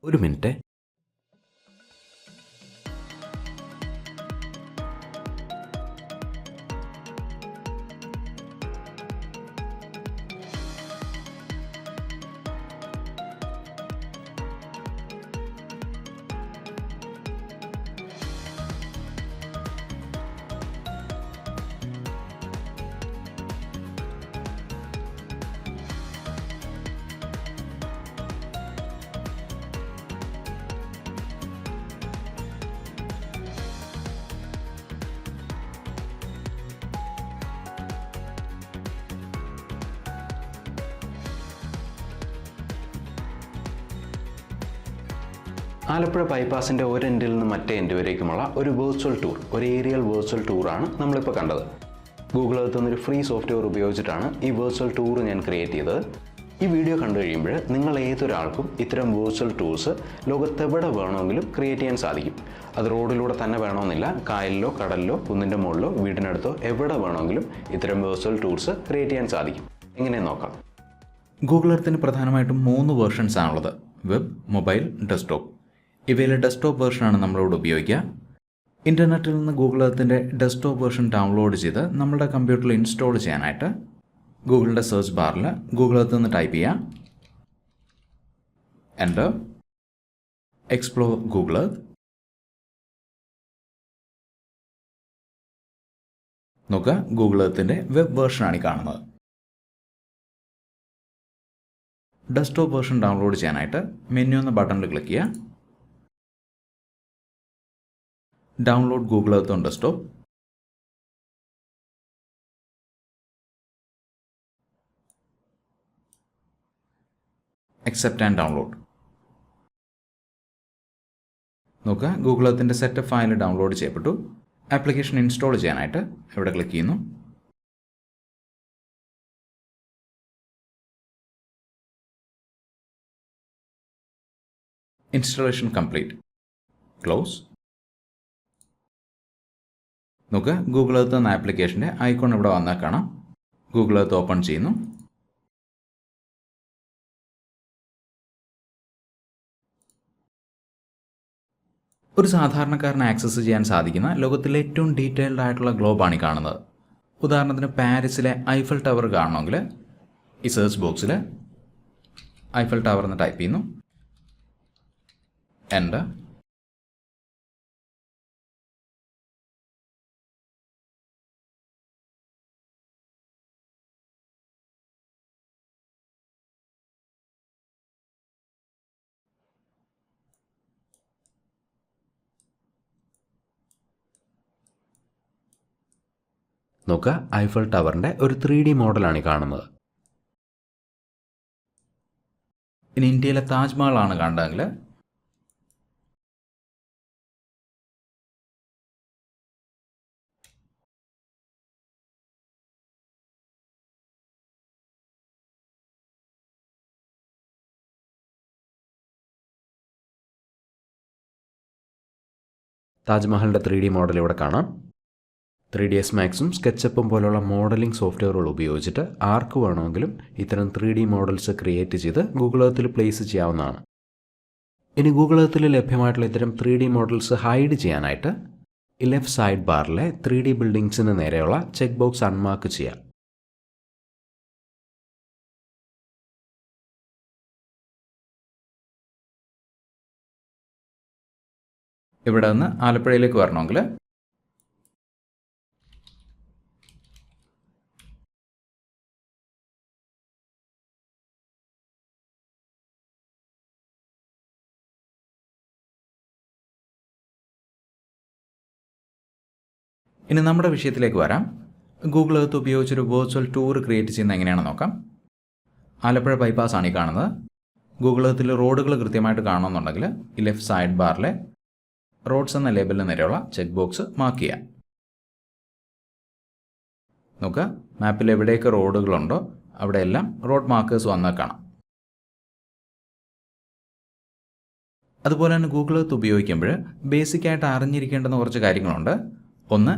ഒരു മിനിറ്റ്. ആലപ്പുഴ ബൈപ്പാസിൻ്റെ ഒരു എൻഡിൽ നിന്ന് മറ്റേ എൻഡ് വരേക്കുമുള്ള ഒരു വെർച്വൽ ടൂർ, ഒരു ഏരിയൽ വെർച്വൽ ടൂറാണ് നമ്മളിപ്പോൾ കണ്ടത്. ഗൂഗിൾ എർത്ത് എന്നൊരു ഫ്രീ സോഫ്റ്റ്വെയർ ഉപയോഗിച്ചിട്ടാണ് ഈ വെർച്വൽ ടൂർ ഞാൻ ക്രിയേറ്റ് ചെയ്തത്. ഈ വീഡിയോ കണ്ടു കഴിയുമ്പോൾ നിങ്ങൾ ഏതൊരാൾക്കും ഇത്തരം വെർച്വൽ ടൂർസ് ലോകത്തെവിടെ വേണമെങ്കിലും ക്രിയേറ്റ് ചെയ്യാൻ സാധിക്കും. അത് റോഡിലൂടെ തന്നെ വേണമെന്നില്ല, കായലിലോ കടലിലോ കുന്നിൻ്റെ മുകളിലോ വീടിനടുത്തോ എവിടെ വേണമെങ്കിലും ഇത്തരം വെർച്വൽ ടൂർസ് ക്രിയേറ്റ് ചെയ്യാൻ സാധിക്കും. എങ്ങനെ നോക്കാം. ഗൂഗിൾ എർത്തിന് പ്രധാനമായിട്ടും 3 വേർഷൻസ് ആണുള്ളത്: വെബ്, മൊബൈൽ, ഡെസ്ക്ടോപ്പ്. ഇവയിലെ ഡെസ്ക്ടോപ്പ് വേർഷനാണ് നമ്മളിവിടെ ഉപയോഗിക്കുക. ഇൻ്റർനെറ്റിൽ നിന്ന് ഗൂഗിൾ എർത്തിൻ്റെ ഡെസ്ക്ടോപ്പ് വേർഷൻ ഡൗൺലോഡ് ചെയ്ത് നമ്മുടെ കമ്പ്യൂട്ടറിൽ ഇൻസ്റ്റാൾ ചെയ്യാനായിട്ട് ഗൂഗിളിൻ്റെ സെർച്ച് ബാറിൽ ഗൂഗിൾ എർത്ത് എന്ന് ടൈപ്പ് ചെയ്യുക. Enter, explore Google earth. നോക്കുക, ഗൂഗിൾ എർത്തിൻ്റെ വെബ് വേർഷനാണ് ഈ കാണുന്നത്. ഡെസ്ക്ടോപ്പ് വേർഷൻ ഡൗൺലോഡ് ചെയ്യാനായിട്ട് മെനു എന്ന ബട്ടണിൽ ക്ലിക്ക് ചെയ്യുക. Download Google earth on desktop. Accept and download. നോക്കുക, ഗൂഗിൾ എർത്തിൻ്റെ സെറ്റപ്പ് ഫയൽ ഡൗൺലോഡ് ചെയ്യപ്പെട്ടു. ആപ്ലിക്കേഷൻ ഇൻസ്റ്റാൾ ചെയ്യാനായിട്ട് ഇവിടെ ക്ലിക്ക് ചെയ്യുന്നു. Installation complete. ക്ലോസ്. നോക്കുക, ഗൂഗിൾ എർത്ത് എന്ന ആപ്ലിക്കേഷൻ്റെ ഐക്കോൺ ഇവിടെ വന്നാൽ കാണാം. ഗൂഗിൾ എർത്ത് ഓപ്പൺ ചെയ്യുന്നു. ഒരു സാധാരണക്കാരന് ആക്സസ് ചെയ്യാൻ സാധിക്കുന്ന ലോകത്തിലെ ഏറ്റവും ഡീറ്റെയിൽഡ് ആയിട്ടുള്ള ഗ്ലോബാണ് ഈ കാണുന്നത്. ഉദാഹരണത്തിന് പാരീസിലെ ഐഫൽ ടവർ കാണണമെങ്കിൽ ഈ സെർച്ച് ബോക്സിൽ ഐഫൽ ടവർ എന്ന് ടൈപ്പ് ചെയ്യുന്നു. എൻ്റർ. നോക്കുക, ഐഫൽ ടവറിൻ്റെ ഒരു 3D മോഡലാണ് ഈ കാണുന്നത്. ഇനി ഇന്ത്യയിലെ താജ്മഹലാണ് കാണുന്നതെങ്കിൽ താജ്മഹലിൻ്റെ 3D മോഡൽ ഇവിടെ കാണാം. 3ds മാക്സും സ്കെച്ചപ്പും പോലുള്ള മോഡലിംഗ് സോഫ്റ്റ്വെയറുകൾ ഉപയോഗിച്ചിട്ട് ആർക്ക് വേണമെങ്കിലും ഇത്തരം 3D മോഡൽസ് ക്രിയേറ്റ് ചെയ്ത് ഗൂഗിൾ എർത്തിൽ പ്ലേസ് ചെയ്യാവുന്നതാണ്. ഇനി ഗൂഗിൾ എർത്തിൽ ലഭ്യമായിട്ടുള്ള ഇത്തരം 3D മോഡൽസ് ഹൈഡ് ചെയ്യാനായിട്ട് ഈ ലെഫ്റ്റ് സൈഡ് ബാറിലെ 3D ബിൽഡിങ്സിന് നേരെയുള്ള ചെക്ക് ബോക്സ് അൺമാർക്ക് ചെയ്യാം. ഇവിടെ നിന്ന് ആലപ്പുഴയിലേക്ക് വരണമെങ്കിൽ ഇനി നമ്മുടെ വിഷയത്തിലേക്ക് വരാം. ഗൂഗിൾ എർത്ത് ഉപയോഗിച്ചൊരു വെർച്വൽ ടൂർ ക്രിയേറ്റ് ചെയ്യുന്നത് എങ്ങനെയാണെന്ന് നോക്കാം. ആലപ്പുഴ ബൈപ്പാസ് ആണ് ഈ കാണുന്നത്. ഗൂഗിൾ എർത്തിൽ റോഡുകൾ കൃത്യമായിട്ട് കാണണമെന്നുണ്ടെങ്കിൽ ഈ ലെഫ്റ്റ് സൈഡ് ബാറിലെ റോഡ്സ് എന്ന ലേബലിന് നേരെയുള്ള ചെക്ക് ബോക്സ് മാർക്ക് ചെയ്യാം. നോക്കുക, മാപ്പിൽ എവിടെയൊക്കെ റോഡുകളുണ്ടോ അവിടെയെല്ലാം റോഡ് മാർക്കേഴ്സ് വന്നാൽ കാണാം. അതുപോലെ തന്നെ ഗൂഗിൾ എർത്ത് ഉപയോഗിക്കുമ്പോൾ ബേസിക്കായിട്ട് അറിഞ്ഞിരിക്കേണ്ടുന്ന കുറച്ച് കാര്യങ്ങളുണ്ട്. ഒന്ന്,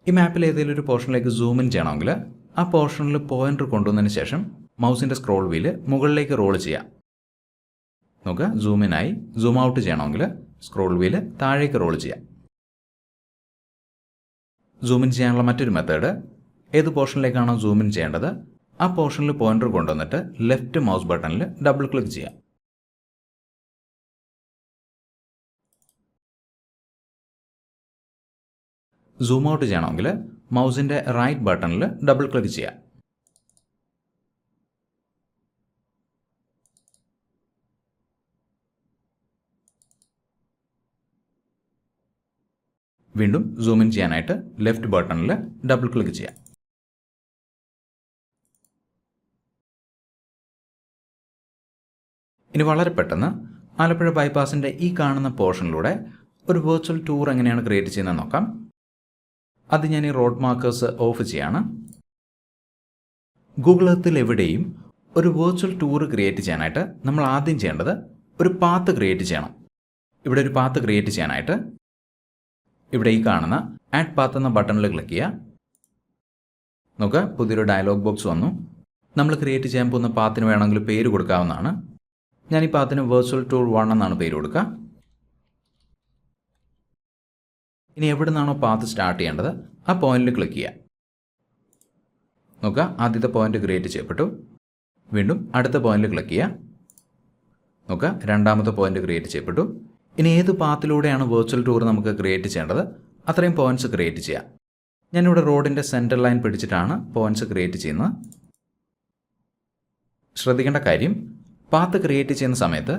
ഈ മാപ്പിൽ ഏതെങ്കിലും ഒരു പോർഷനിലേക്ക് സൂം ഇൻ ചെയ്യണമെങ്കിൽ ആ പോർഷനിൽ പോയിൻ്റർ കൊണ്ടുവന്നതിന് ശേഷം മൗസിൻ്റെ സ്ക്രോൾ വീല് മുകളിലേക്ക് റോൾ ചെയ്യാം. നോക്കുക, സൂം ഇൻ ആയി. സൂം ഔട്ട് ചെയ്യണമെങ്കിൽ സ്ക്രോൾ വീല് താഴേക്ക് റോൾ ചെയ്യാം. സൂം ഇൻ ചെയ്യാനുള്ള മറ്റൊരു മെത്തേഡ്, ഏത് പോർഷനിലേക്കാണോ സൂം ഇൻ ചെയ്യേണ്ടത് ആ പോർഷനിൽ പോയിന്റർ കൊണ്ടുവന്നിട്ട് ലെഫ്റ്റ് മൗസ് ബട്ടണിൽ ഡബിൾ ക്ലിക്ക് ചെയ്യാം. സൂം ഔട്ട് ചെയ്യണമെങ്കിൽ മൗസിൻ്റെ റൈറ്റ് ബട്ടണിൽ ഡബിൾ ക്ലിക്ക് ചെയ്യാം. വീണ്ടും സൂം ഇൻ ചെയ്യാനായിട്ട് ലെഫ്റ്റ് ബട്ടണിൽ ഡബിൾ ക്ലിക്ക് ചെയ്യാം. ഇനി വളരെ പെട്ടെന്ന് ആലപ്പുഴ ബൈപ്പാസിൻ്റെ ഈ കാണുന്ന പോർഷനിലൂടെ ഒരു വെർച്വൽ ടൂർ എങ്ങനെയാണ് ക്രിയേറ്റ് ചെയ്യുന്നത് നോക്കാം. അത് ഞാൻ ഈ റോഡ് മാർക്കേഴ്സ് ഓഫ് ചെയ്യാണ്. ഗൂഗിൾ എർത്തിൽ എവിടെയും ഒരു വെർച്വൽ ടൂർ ക്രിയേറ്റ് ചെയ്യാനായിട്ട് നമ്മൾ ആദ്യം ചെയ്യേണ്ടത് ഒരു പാത്ത് ക്രിയേറ്റ് ചെയ്യണം. ഇവിടെ ഒരു പാത്ത് ക്രിയേറ്റ് ചെയ്യാനായിട്ട് ഇവിടെ ഈ കാണുന്ന ആഡ് പാത്ത് എന്ന ബട്ടണിൽ ക്ലിക്ക് ചെയ്യുക. നോക്കുക, പുതിയൊരു ഡയലോഗ് ബോക്സ് വന്നു. നമ്മൾ ക്രിയേറ്റ് ചെയ്യാൻ പോകുന്ന പാത്തിന് വേണമെങ്കിൽ പേര് കൊടുക്കാവുന്നതാണ്. ഞാൻ ഈ പാത്തിന് വെർച്വൽ ടൂർ 1 എന്നാണ് പേര് കൊടുക്കുക. ഇനി എവിടെ നിന്നാണോ പാത്ത് സ്റ്റാർട്ട് ചെയ്യേണ്ടത് ആ പോയിന്റിൽ ക്ലിക്ക് ചെയ്യുക. നോക്കുക, ആദ്യത്തെ പോയിന്റ് ക്രിയേറ്റ് ചെയ്യപ്പെട്ടു. വീണ്ടും അടുത്ത പോയിന്റിൽ ക്ലിക്ക് ചെയ്യുക. നോക്കുക, രണ്ടാമത്തെ പോയിന്റ് ക്രിയേറ്റ് ചെയ്യപ്പെട്ടു. ഇനി ഏത് പാത്തിലൂടെയാണ് വെർച്വൽ ടൂർ നമുക്ക് ക്രിയേറ്റ് ചെയ്യേണ്ടത് അത്രയും പോയിന്റ്സ് ക്രിയേറ്റ് ചെയ്യാം. ഞാനിവിടെ റോഡിൻ്റെ സെൻറ്റർ ലൈൻ പിടിച്ചിട്ടാണ് പോയിന്റ്സ് ക്രിയേറ്റ് ചെയ്യുന്നത്. ശ്രദ്ധിക്കേണ്ട കാര്യം, പാത്ത് ക്രിയേറ്റ് ചെയ്യുന്ന സമയത്ത്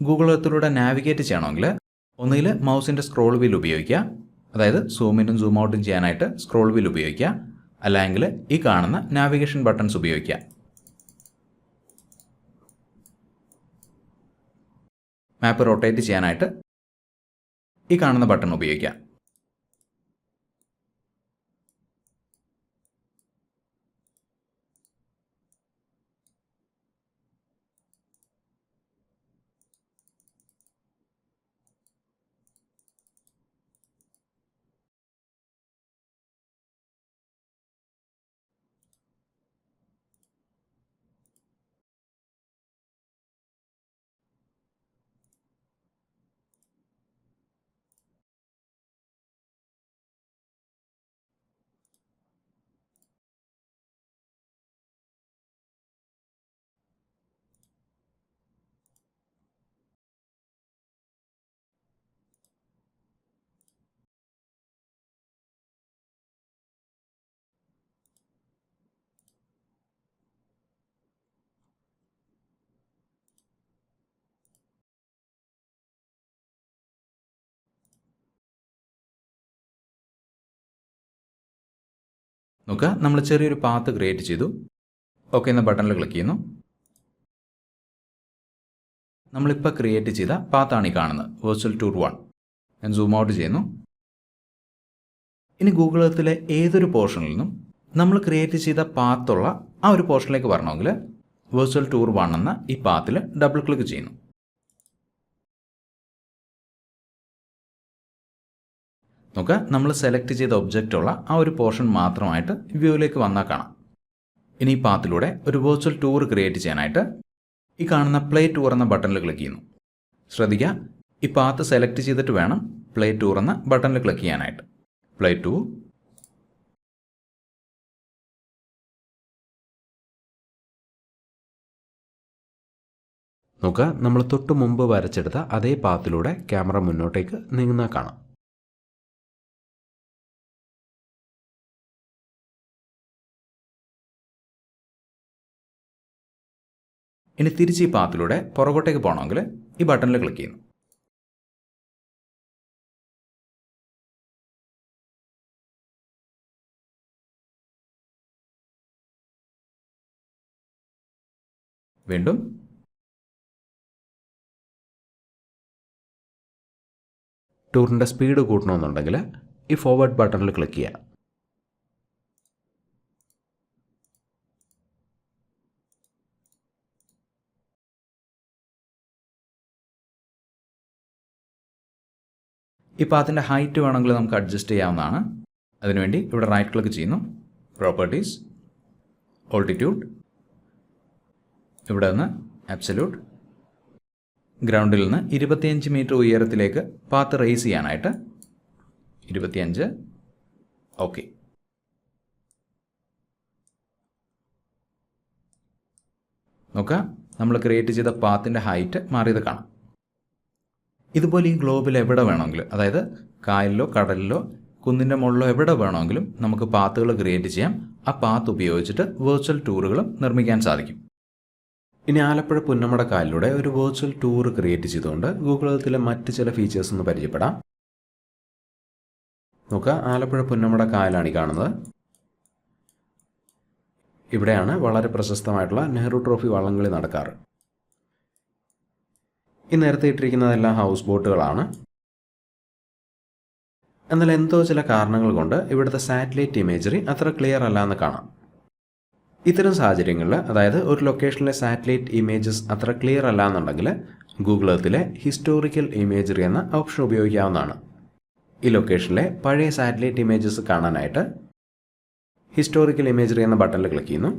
ഗൂഗിൾ എർത്തിലൂടെ നാവിഗേറ്റ് ചെയ്യണമെങ്കിൽ ഒന്നുകിൽ മൗസിൻ്റെ സ്ക്രോൾ വീൽ ഉപയോഗിക്കുക, അതായത് സൂം ഇനും സൂം ഔട്ടും ചെയ്യാനായിട്ട് സ്ക്രോൾ വീൽ ഉപയോഗിക്കുക, അല്ലെങ്കിൽ ഈ കാണുന്ന നാവിഗേഷൻ ബട്ടൺസ് ഉപയോഗിക്കുക. മാപ്പ് റൊട്ടേറ്റ് ചെയ്യാനായിട്ട് ഈ കാണുന്ന ബട്ടൺ ഉപയോഗിക്കാം. നോക്കുക, നമ്മൾ ചെറിയൊരു പാത്ത് ക്രിയേറ്റ് ചെയ്തു. ഓക്കെ എന്ന ബട്ടണിൽ ക്ലിക്ക് ചെയ്യുന്നു. നമ്മളിപ്പോൾ ക്രിയേറ്റ് ചെയ്ത പാത്താണ് ഈ കാണുന്നത്, വെർച്വൽ ടൂർ 1. ഞാൻ സൂം ഔട്ട് ചെയ്യുന്നു. ഇനി ഗൂഗിൾ എർത്തിലെ ഏതൊരു പോർഷനിൽ നിന്നും നമ്മൾ ക്രിയേറ്റ് ചെയ്ത പാത്തുള്ള ആ ഒരു പോർഷനിലേക്ക് വരണമെങ്കിൽ വെർച്വൽ ടൂർ 1 എന്ന ഈ പാത്തിൽ ഡബിൾ ക്ലിക്ക് ചെയ്യുന്നു. നോക്കുക, നമ്മൾ സെലക്ട് ചെയ്ത ഒബ്ജക്റ്റുള്ള ആ ഒരു പോർഷൻ മാത്രമായിട്ട് വ്യൂവിലേക്ക് വന്നാൽ കാണാം. ഇനി ഈ പാത്തിലൂടെ ഒരു വെർച്വൽ ടൂർ ക്രിയേറ്റ് ചെയ്യാനായിട്ട് ഈ കാണുന്ന പ്ലേ ടൂർ എന്ന ബട്ടണിൽ ക്ലിക്ക് ചെയ്യുന്നു. ശ്രദ്ധിക്കുക, ഈ പാത്ത് സെലക്ട് ചെയ്തിട്ട് വേണം പ്ലേ ടൂർ എന്ന ബട്ടണിൽ ക്ലിക്ക് ചെയ്യാനായിട്ട്. Play tour. നോക്കുക, നമ്മൾ തൊട്ട് മുമ്പ് വരച്ചെടുത്ത അതേ പാത്തിലൂടെ ക്യാമറ മുന്നോട്ടേക്ക് നീങ്ങുന്ന കാണാം. ഇനി തിരിച്ച് ഈ പാത്തിലൂടെ പുറകോട്ടേക്ക് പോകണമെങ്കിൽ ഈ ബട്ടണിൽ ക്ലിക്ക് ചെയ്യുന്നു. വീണ്ടും ടൂറിൻ്റെ സ്പീഡ് കൂട്ടണമെന്നുണ്ടെങ്കിൽ ഈ ഫോർവേഡ് ബട്ടണിൽ ക്ലിക്ക് ചെയ്യുക. ഈ പാത്തിൻ്റെ ഹൈറ്റ് വേണമെങ്കിൽ നമുക്ക് അഡ്ജസ്റ്റ് ചെയ്യാവുന്നതാണ്. അതിനുവേണ്ടി ഇവിടെ റൈറ്റ് ക്ലിക്ക് ചെയ്യുന്നു, പ്രോപ്പർട്ടീസ്, ഓൾട്ടിറ്റ്യൂഡ്, ഇവിടെ നിന്ന് അബ്സല്യൂട്ട്, ഗ്രൗണ്ടിൽ നിന്ന് 25 മീറ്റർ ഉയരത്തിലേക്ക് പാത്ത് റേസ് ചെയ്യാനായിട്ട് 25. ഓക്കെ. നോക്കുക, നമ്മൾ ക്രിയേറ്റ് ചെയ്ത പാത്തിൻ്റെ ഹൈറ്റ് മാറിയത് കാണാം. ഇതുപോലെ ഈ ഗ്ലോബിൽ എവിടെ വേണമെങ്കിലും, അതായത് കായലിലോ കടലിലോ കുന്നിൻ്റെ മുകളിലോ എവിടെ വേണമെങ്കിലും നമുക്ക് പാത്തുകൾ ക്രിയേറ്റ് ചെയ്യാം. ആ പാത്ത് ഉപയോഗിച്ചിട്ട് വെർച്വൽ ടൂറുകളും നിർമ്മിക്കാൻ സാധിക്കും. ഇനി ആലപ്പുഴ പുന്നമട കായലിലൂടെ ഒരു വെർച്വൽ ടൂർ ക്രിയേറ്റ് ചെയ്തുകൊണ്ട് ഗൂഗിൾ എർത്തിലെ മറ്റ് ചില ഫീച്ചേഴ്സ് ഒന്ന് പരിചയപ്പെടാം. നോക്കുക, ആലപ്പുഴ പുന്നമട കായലാണ് ഈ കാണുന്നത്. ഇവിടെയാണ് വളരെ പ്രശസ്തമായിട്ടുള്ള നെഹ്റു ട്രോഫി വള്ളംകളി നടക്കാറ്. ഈ നേരത്തെ ഇട്ടിരിക്കുന്നതെല്ലാം ഹൗസ് ബോട്ടുകളാണ്. എന്നാൽ എന്തോ ചില കാരണങ്ങൾ കൊണ്ട് ഇവിടുത്തെ സാറ്റലൈറ്റ് ഇമേജറി അത്ര ക്ലിയർ അല്ല എന്ന് കാണാം. ഇത്തരം സാഹചര്യങ്ങളിൽ, അതായത് ഒരു ലൊക്കേഷനിലെ സാറ്റലൈറ്റ് ഇമേജസ് അത്ര ക്ലിയർ അല്ല എന്നുണ്ടെങ്കിൽ ഗൂഗിൾ എർത്തിലെ ഹിസ്റ്റോറിക്കൽ ഇമേജറി എന്ന ഓപ്ഷൻ ഉപയോഗിക്കാവുന്നതാണ്. ഈ ലൊക്കേഷനിലെ പഴയ സാറ്റലൈറ്റ് ഇമേജസ് കാണാനായിട്ട് ഹിസ്റ്റോറിക്കൽ ഇമേജറി എന്ന ബട്ടണിൽ ക്ലിക്ക് ചെയ്യുന്നു.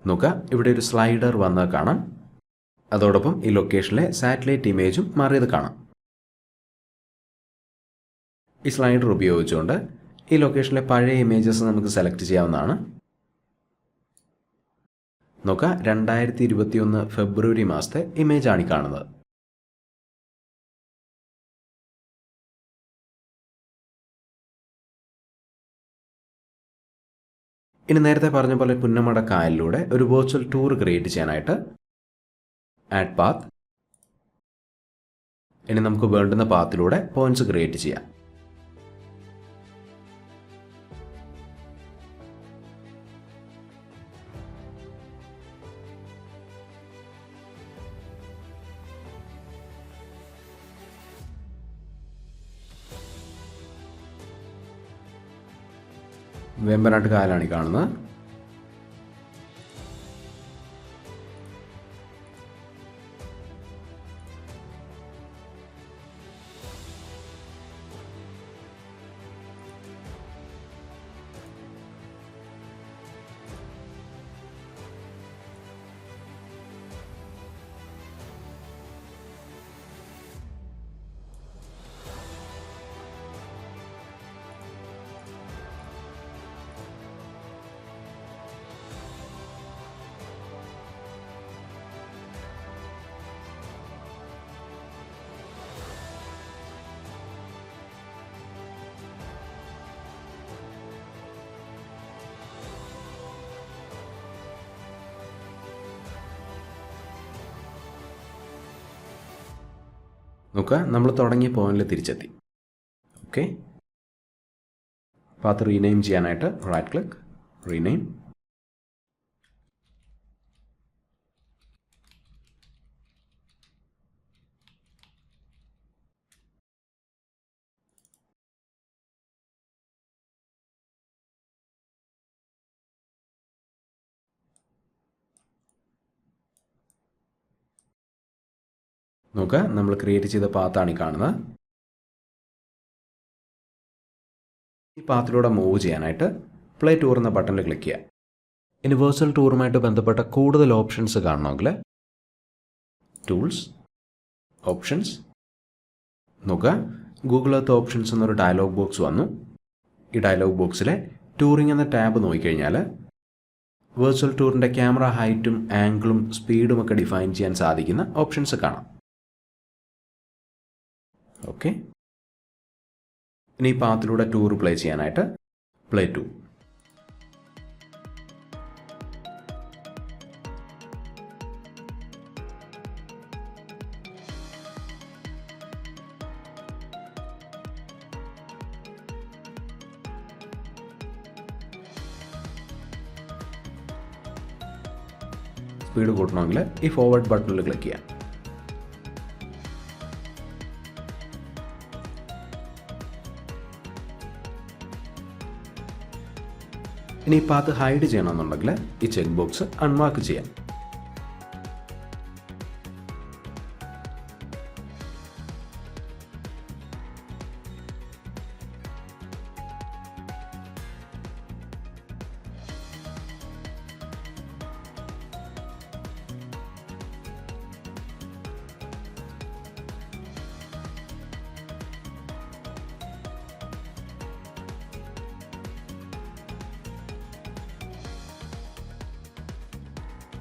നോക്കുക, ഇവിടെ ഒരു സ്ലൈഡർ വന്ന് കാണാം. അതോടൊപ്പം ഈ ലൊക്കേഷനിലെ സാറ്റലൈറ്റ് ഇമേജും മാറിയത് കാണാം. ഈ സ്ലൈഡർ ഉപയോഗിച്ചുകൊണ്ട് ഈ ലൊക്കേഷനിലെ പഴയ ഇമേജസ് നമുക്ക് സെലക്ട് ചെയ്യാവുന്നതാണ്. നോക്കുക, 2021 ഫെബ്രുവരി മാസത്തെ ഇമേജാണ് ഈ കാണുന്നത്. ഇനി നേരത്തെ പറഞ്ഞ പോലെ പുന്നമട കായലിലൂടെ ഒരു വെർച്വൽ ടൂർ ക്രിയേറ്റ് ചെയ്യാനായിട്ട് ആഡ് പാത്ത്. ഇനി നമുക്ക് വേണ്ടുന്ന പാത്തിലൂടെ പോയിന്റ്സ് ക്രിയേറ്റ് ചെയ്യാം. വേമ്പനാട്ട് കായലാണ് ഈ കാണുന്നത്. നോക്കുക, നമ്മൾ തുടങ്ങിയ പോയിന്റിൽ തിരിച്ചെത്തി. ഓക്കെ, പാത്ത് റീനെയിം ചെയ്യാനായിട്ട് റൈറ്റ് ക്ലിക്ക്, റീനെയിം. നോക്കുക, നമ്മൾ ക്രിയേറ്റ് ചെയ്ത പാത്താണ് ഈ കാണുന്നത്. ഈ പാത്തിലൂടെ മൂവ് ചെയ്യാനായിട്ട് പ്ലേ ടൂർ എന്ന ബട്ടണിൽ ക്ലിക്ക് ചെയ്യുക. ഇനി വെർച്വൽ ടൂറുമായിട്ട് ബന്ധപ്പെട്ട കൂടുതൽ ഓപ്ഷൻസ് കാണണമെങ്കിൽ ടൂൾസ്, ഓപ്ഷൻസ്. നോക്കുക, ഗൂഗിൾ എർത്ത് ഓപ്ഷൻസ് എന്നൊരു ഡയലോഗ് ബോക്സ് വന്നു. ഈ ഡയലോഗ് ബോക്സിലെ ടൂറിംഗ് എന്ന ടാബ് നോക്കിക്കഴിഞ്ഞാൽ വെർച്വൽ ടൂറിൻ്റെ ക്യാമറ ഹൈറ്റും ആംഗിളും സ്പീഡും ഒക്കെ ഡിഫൈൻ ചെയ്യാൻ സാധിക്കുന്ന ഓപ്ഷൻസ് കാണാം. ഓക്കെ, ഇനി ഈ പാത്തിലൂടെ ടൂർ പ്ലേ ചെയ്യാനായിട്ട് പ്ലേ ടു. സ്പീഡ് കൂട്ടണമെങ്കിൽ ഈ ഫോർവേഡ് ബട്ടണിൽ ക്ലിക്ക് ചെയ്യാം. ഇനി ഈ പാത്ത് ഹൈഡ് ചെയ്യണമെന്നുണ്ടെങ്കിൽ ഈ ചെക്ക് ബോക്സ് അൺമാർക്ക് ചെയ്യാം.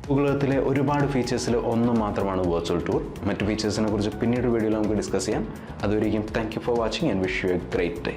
ഗൂഗിൾ എർത്തിലെ ഒരുപാട് ഫീച്ചേഴ്സിൽ ഒന്ന് മാത്രമാണ് വെർച്വൽ ടൂർ. മറ്റ് ഫീച്ചേഴ്സിനെ കുറിച്ച് പിന്നീട് വീഡിയോയിൽ നമുക്ക് ഡിസ്കസ് ചെയ്യാം. അതുവരെയും thank you for watching and wish you A great day.